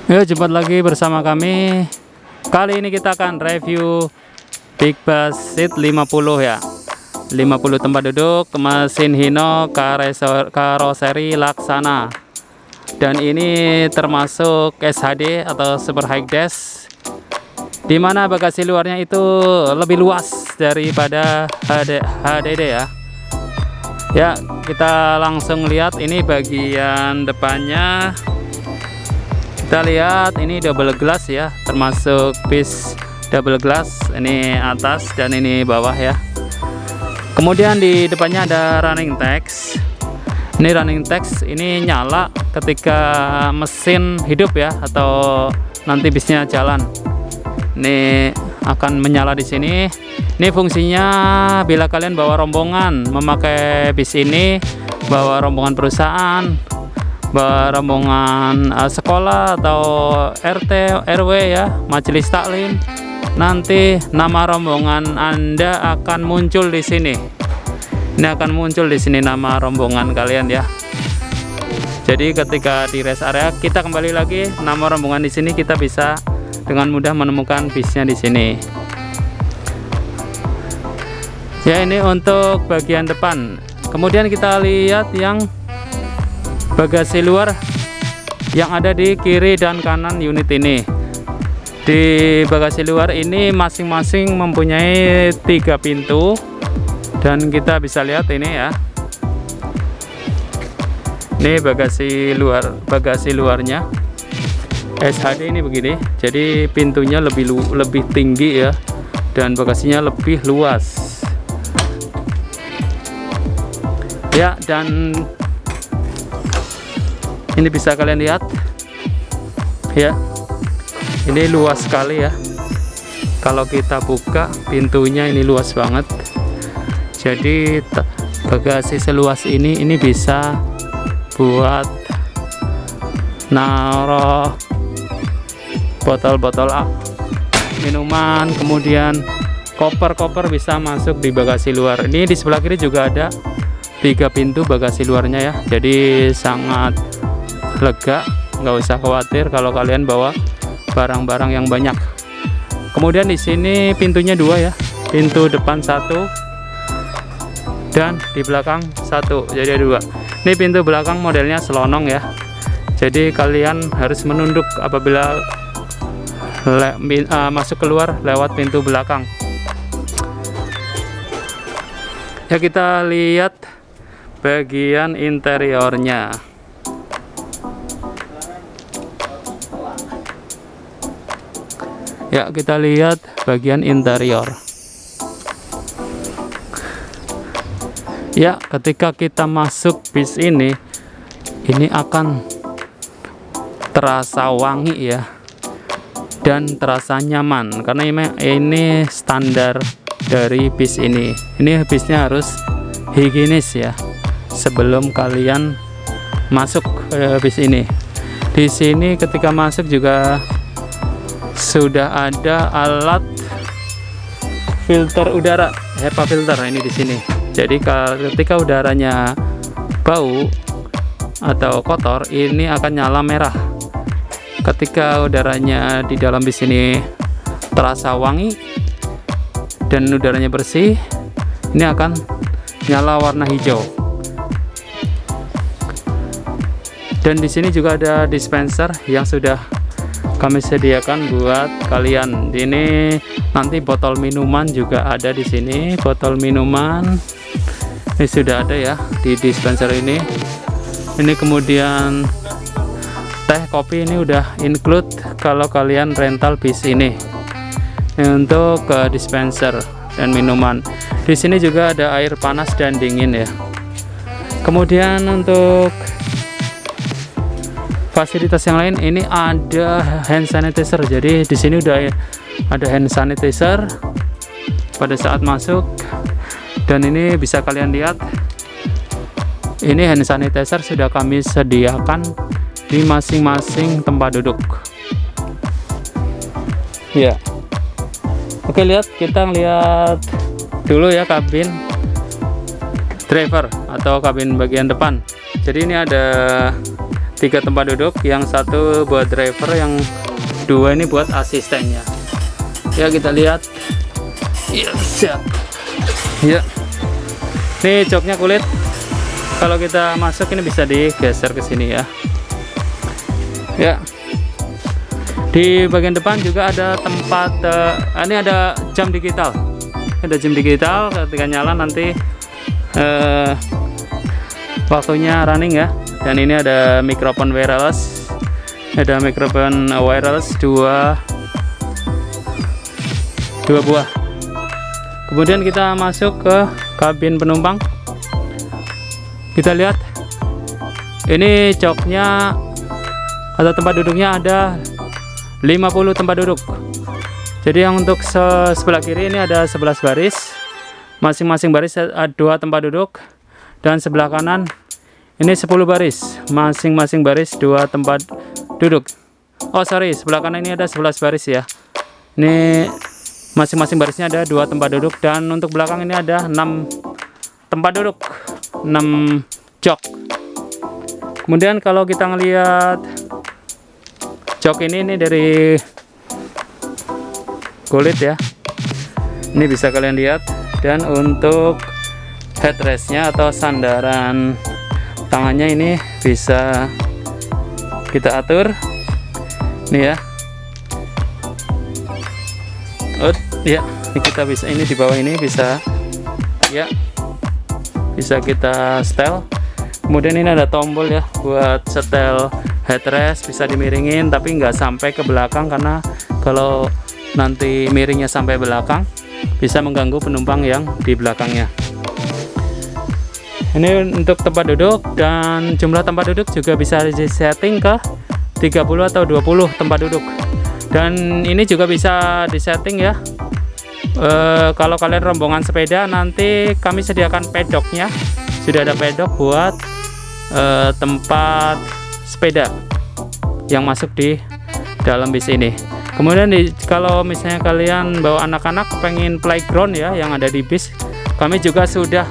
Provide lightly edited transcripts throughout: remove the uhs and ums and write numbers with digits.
Yuk, jumpa lagi bersama kami. Kali ini kita akan review Big Bus Seat 50 ya. 50 tempat duduk, mesin Hino, karoseri Laksana. Dan ini termasuk SHD atau Super High Dash, dimana bagasi luarnya itu lebih luas daripada HDD ya. Ya, kita langsung lihat ini bagian depannya. Kita lihat ini double glass ya, termasuk bis double glass. Ini atas dan ini bawah ya. Kemudian di depannya ada running text. Ini running text ini nyala ketika mesin hidup ya, atau nanti bisnya jalan. Ini akan menyala di sini. Ini fungsinya bila kalian bawa rombongan memakai bis ini, bawa rombongan perusahaan, bawa rombongan sekolah atau RT RW ya, majelis taklim, nanti nama rombongan Anda akan muncul di sini. Ini akan muncul di sini nama rombongan kalian ya. Jadi ketika di rest area kita kembali lagi nama rombongan di sini, kita bisa dengan mudah menemukan bisnya di sini. Ya, ini untuk bagian depan. Kemudian kita lihat yang bagasi luar yang ada di kiri dan kanan unit ini. Di bagasi luar ini masing-masing mempunyai 3 pintu, dan kita bisa lihat ini ya. Ini bagasi luarnya SHD ini begini. Jadi pintunya lebih tinggi ya, dan bagasinya lebih luas. Ya, dan ini bisa kalian lihat ya, ini luas sekali ya. Kalau kita buka pintunya ini luas banget. Jadi bagasi seluas ini bisa buat naruh botol-botol minuman, kemudian koper-koper bisa masuk di bagasi luar. Ini di sebelah kiri juga ada 3 pintu bagasi luarnya ya. Jadi sangat lega, nggak usah khawatir kalau kalian bawa barang-barang yang banyak. Kemudian di sini pintunya 2 ya, pintu depan 1 dan di belakang 1, jadi 2. Ini pintu belakang modelnya selonong ya, jadi kalian harus menunduk apabila masuk keluar lewat pintu belakang ya. Kita lihat bagian interiornya. Ya, kita lihat bagian interior. Ya, ketika kita masuk bis ini akan terasa wangi ya, dan terasa nyaman, karena ini standar dari bis ini. Ini bisnya harus higienis ya sebelum kalian masuk ke bis ini. Di sini ketika masuk juga sudah ada alat filter udara, HEPA filter ini di sini. Jadi ketika udaranya bau atau kotor, ini akan nyala merah. Ketika udaranya di dalam bis ini terasa wangi dan udaranya bersih, ini akan nyala warna hijau. Dan di sini juga ada dispenser yang sudah kami sediakan buat kalian. Ini nanti botol minuman juga ada di sini, botol minuman ini sudah ada ya di dispenser ini. Ini kemudian teh, kopi ini udah include kalau kalian rental bis ini. Untuk dispenser dan minuman. Di sini juga ada air panas dan dingin ya. Kemudian untuk fasilitas yang lain ini ada hand sanitizer. Jadi di sini udah ada hand sanitizer pada saat masuk, dan ini bisa kalian lihat ini hand sanitizer sudah kami sediakan di masing-masing tempat duduk ya. Oke, kita lihat dulu ya kabin driver atau kabin bagian depan. Jadi ini ada 3 tempat duduk, yang satu buat driver, yang 2 ini buat asistennya. Ya, kita lihat. Ya, siap. Ya, ini joknya kulit. Kalau kita masuk ini bisa digeser ke sini ya. Ya, di bagian depan juga ada tempat ini ada jam digital. Ada jam digital, ketika nyala nanti waktunya running ya. Dan ini ada mikrofon wireless. Ada mikrofon wireless dua buah. Kemudian kita masuk ke kabin penumpang. Kita lihat ini joknya atau tempat duduknya ada 50 tempat duduk. Jadi yang untuk sebelah kiri ini ada 11 baris, masing-masing baris ada 2 tempat duduk, dan sebelah kanan ini 10 baris, masing-masing baris 2 tempat duduk. Oh sorry, sebelah kanan ini ada 11 baris ya. Ini masing-masing barisnya ada 2 tempat duduk, dan untuk belakang ini ada 6 tempat duduk, 6 jok. Kemudian kalau kita ngelihat jok ini dari kulit ya, ini bisa kalian lihat. Dan untuk headrestnya atau sandaran tangannya ini bisa kita atur nih ya. Ya, ini kita bisa, ini di bawah ini bisa ya, bisa kita setel. Kemudian ini ada tombol ya buat setel headrest, bisa dimiringin tapi nggak sampai ke belakang, karena kalau nanti miringnya sampai belakang bisa mengganggu penumpang yang di belakangnya. Ini untuk tempat duduk, dan jumlah tempat duduk juga bisa disetting ke 30 atau 20 tempat duduk. Dan ini juga bisa disetting ya. Kalau kalian rombongan sepeda, nanti kami sediakan pedoknya. Sudah ada pedok buat tempat sepeda yang masuk di dalam bis ini. Kemudian kalau misalnya kalian bawa anak-anak pengen playground ya yang ada di bis, kami juga sudah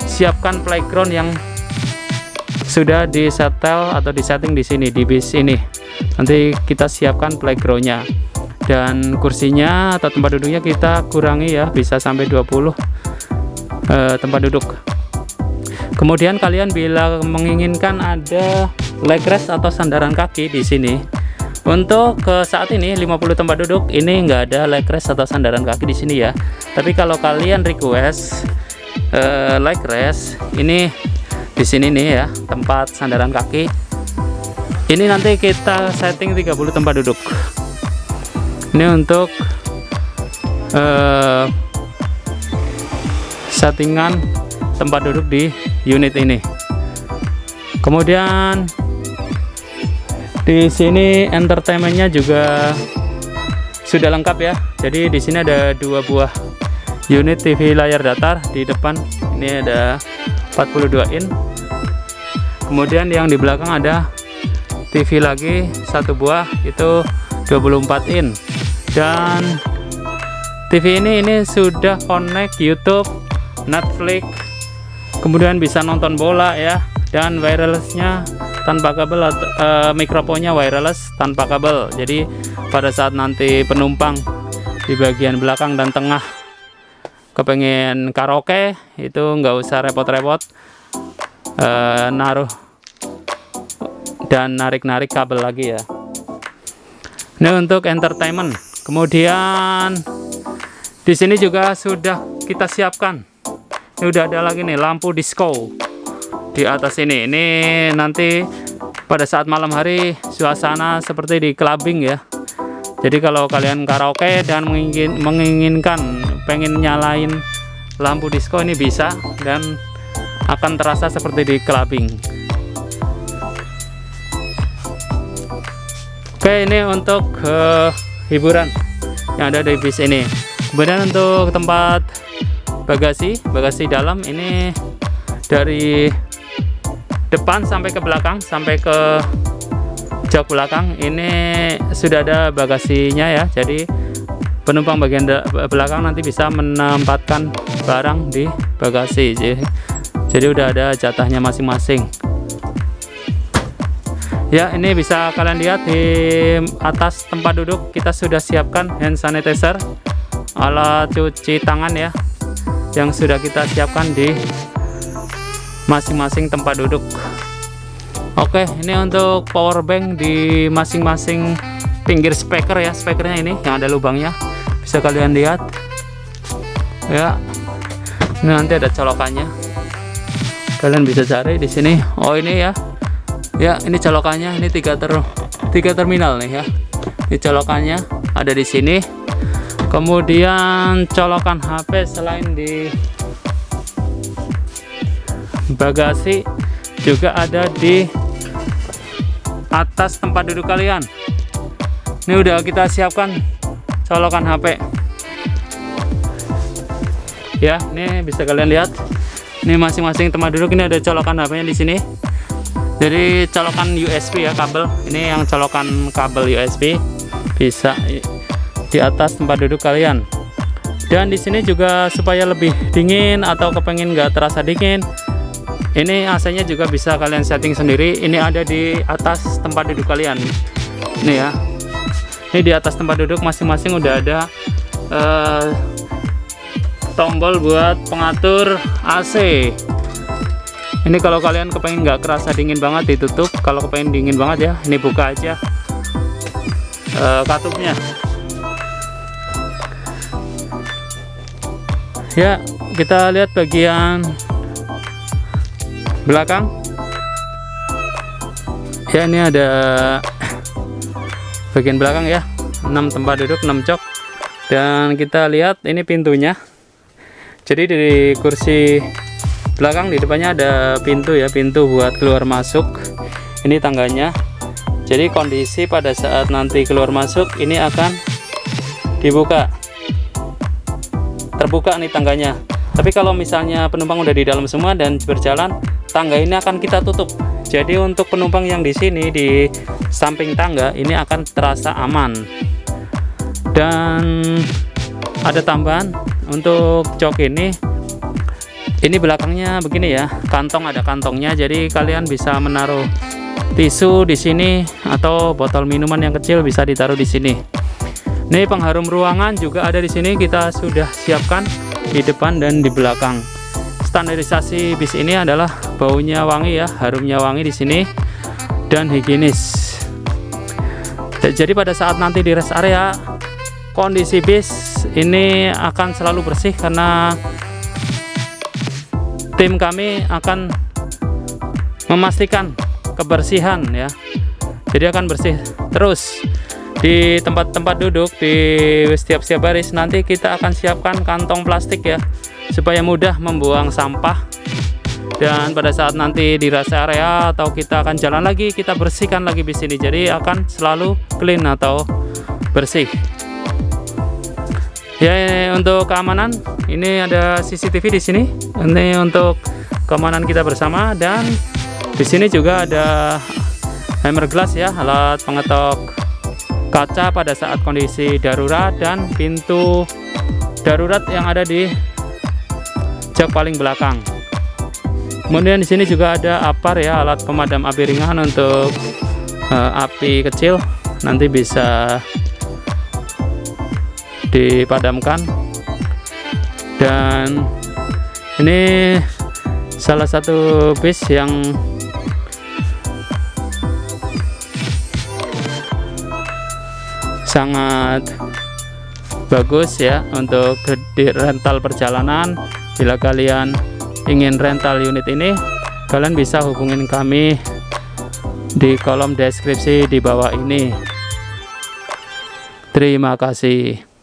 siapkan playground yang sudah disetel atau disetting di sini di bis ini. Nanti kita siapkan playgroundnya, dan kursinya atau tempat duduknya kita kurangi ya, bisa sampai 20 tempat duduk. Kemudian kalian bila menginginkan ada leg rest atau sandaran kaki di sini, untuk saat ini 50 tempat duduk ini nggak ada leg rest atau sandaran kaki di sini ya. Tapi kalau kalian request leg rest, ini di sini nih ya, tempat sandaran kaki. Ini nanti kita setting 30 tempat duduk. Ini untuk settingan tempat duduk di unit ini. Kemudian di sini entertainmentnya juga sudah lengkap ya. Jadi di sini ada 2 buah unit TV layar datar di depan. Ini ada 42 in. Kemudian yang di belakang ada TV lagi 1 buah, itu 24 in. Dan TV ini sudah connect YouTube, Netflix, kemudian bisa nonton bola ya. Dan wirelessnya tanpa kabel, atau mikrofonnya wireless tanpa kabel. Jadi pada saat nanti penumpang di bagian belakang dan tengah kepengen karaoke, itu nggak usah repot-repot naruh dan narik-narik kabel lagi ya. Ini untuk entertainment. Kemudian di sini juga sudah kita siapkan. Ini udah ada lagi nih lampu disco di atas ini. Ini nanti pada saat malam hari suasana seperti di clubbing ya. Jadi kalau kalian karaoke dan menginginkan pengen nyalain lampu disco, ini bisa dan akan terasa seperti di clubbing. Oke, ini untuk hiburan yang ada di bis ini. Kemudian untuk tempat bagasi dalam ini, dari depan sampai ke belakang, sampai ke jok belakang ini sudah ada bagasinya ya. Jadi penumpang bagian belakang nanti bisa menempatkan barang di bagasi. Jadi udah ada jatahnya masing-masing. Ya, ini bisa kalian lihat di atas tempat duduk kita sudah siapkan hand sanitizer, alat cuci tangan ya, yang sudah kita siapkan di masing-masing tempat duduk. Oke, ini untuk power bank di masing-masing pinggir speaker ya, speakernya ini yang ada lubangnya, bisa kalian lihat ya. Ini nanti ada colokannya, kalian bisa cari di sini. Oh ini ya, ya ini colokannya, ini tiga terminal nih ya. Ini colokannya ada di sini. Kemudian colokan HP selain di bagasi juga ada di atas tempat duduk kalian. Ini udah kita siapkan colokan HP. Ya, ini bisa kalian lihat. Ini masing-masing tempat duduk ini ada colokan HP-nya di sini. Jadi colokan USB ya, kabel. Ini yang colokan kabel USB bisa di atas tempat duduk kalian. Dan di sini juga supaya lebih dingin atau kepengen nggak terasa dingin, ini AC-nya juga bisa kalian setting sendiri. Ini ada di atas tempat duduk kalian. Ini ya. Ini di atas tempat duduk masing-masing udah ada tombol buat pengatur AC. Ini kalau kalian kepengen nggak kerasa dingin banget ditutup, kalau kepengen dingin banget ya ini buka aja katupnya. Ya, kita lihat bagian belakang ya. Ini ada bagian belakang ya, 6 tempat duduk, 6 jok. Dan kita lihat ini pintunya. Jadi di kursi belakang di depannya ada pintu ya, pintu buat keluar masuk. Ini tangganya. Jadi kondisi pada saat nanti keluar masuk ini akan dibuka, terbuka nih tangganya. Tapi kalau misalnya penumpang udah di dalam semua dan berjalan, tangga ini akan kita tutup. Jadi untuk penumpang yang di sini di samping tangga ini akan terasa aman. Dan ada tambahan untuk jok ini belakangnya begini ya, kantong, ada kantongnya. Jadi kalian bisa menaruh tisu di sini atau botol minuman yang kecil bisa ditaruh di sini. Ini pengharum ruangan juga ada di sini, kita sudah siapkan di depan dan di belakang. Standarisasi bis ini adalah baunya wangi ya, harumnya wangi di sini dan higienis. Jadi pada saat nanti di rest area, kondisi bis ini akan selalu bersih karena tim kami akan memastikan kebersihan ya. Jadi akan bersih terus. Di tempat-tempat duduk di setiap baris nanti kita akan siapkan kantong plastik ya, supaya mudah membuang sampah. Dan pada saat nanti di rest area atau kita akan jalan lagi, kita bersihkan lagi bis ini, jadi akan selalu clean atau bersih ya. Untuk keamanan ini ada CCTV di sini, ini untuk keamanan kita bersama. Dan di sini juga ada hammer glass ya, alat pengetok kaca pada saat kondisi darurat, dan pintu darurat yang ada di jok paling belakang. Kemudian di sini juga ada APAR ya, alat pemadam api ringan untuk api kecil, nanti bisa dipadamkan. Dan ini salah satu bis yang sangat bagus ya untuk di rental perjalanan. Bila kalian ingin rental unit ini, kalian bisa hubungin kami di kolom deskripsi di bawah ini. Terima kasih.